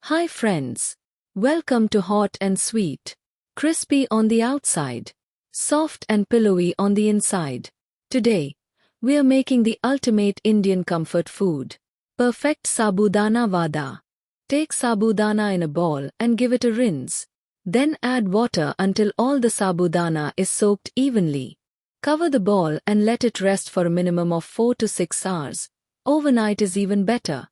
Hi friends. Welcome to Hot and Sweet. Crispy on the outside, soft and pillowy on the inside. Today, we are making the ultimate Indian comfort food. Perfect Sabudana Vada. Take sabudana in a bowl and give it a rinse. Then add water until all the sabudana is soaked evenly. Cover the bowl and let it rest for a minimum of 4 to 6 hours. Overnight is even better.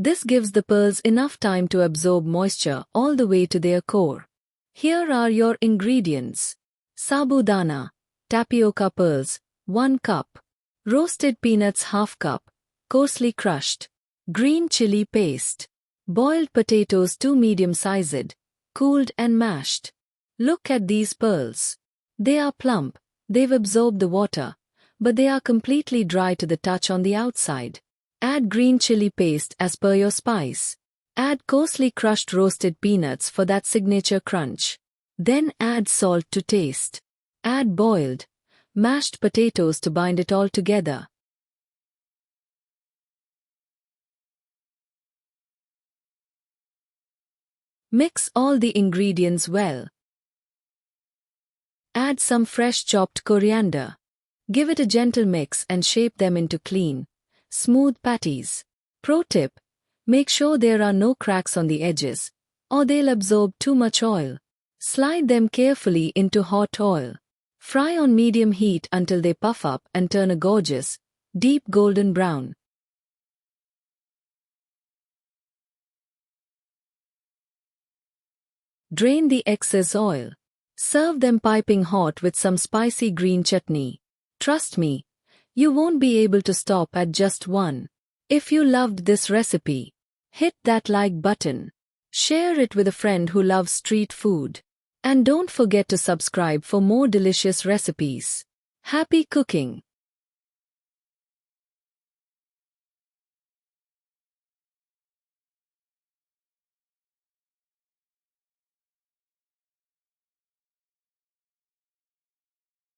This gives the pearls enough time to absorb moisture all the way to their core. Here are your ingredients. Sabudana, tapioca pearls, 1 cup. Roasted peanuts, ½ cup, coarsely crushed. Green chili paste. Boiled potatoes, 2 medium-sized, cooled and mashed. Look at these pearls. They are plump, they've absorbed the water, but they are completely dry to the touch on the outside. Add green chili paste as per your spice. Add coarsely crushed roasted peanuts for that signature crunch. Then add salt to taste. Add boiled, mashed potatoes to bind it all together. Mix all the ingredients well. Add some fresh chopped coriander. Give it a gentle mix and shape them into clean, smooth patties. Pro tip: make sure there are no cracks on the edges, or they'll absorb too much oil. Slide them carefully into hot oil. Fry on medium heat until they puff up and turn a gorgeous, deep golden brown. Drain the excess oil. Serve them piping hot with some spicy green chutney. Trust me, you won't be able to stop at just one. If you loved this recipe, hit that like button. Share it with a friend who loves street food. And don't forget to subscribe for more delicious recipes. Happy cooking!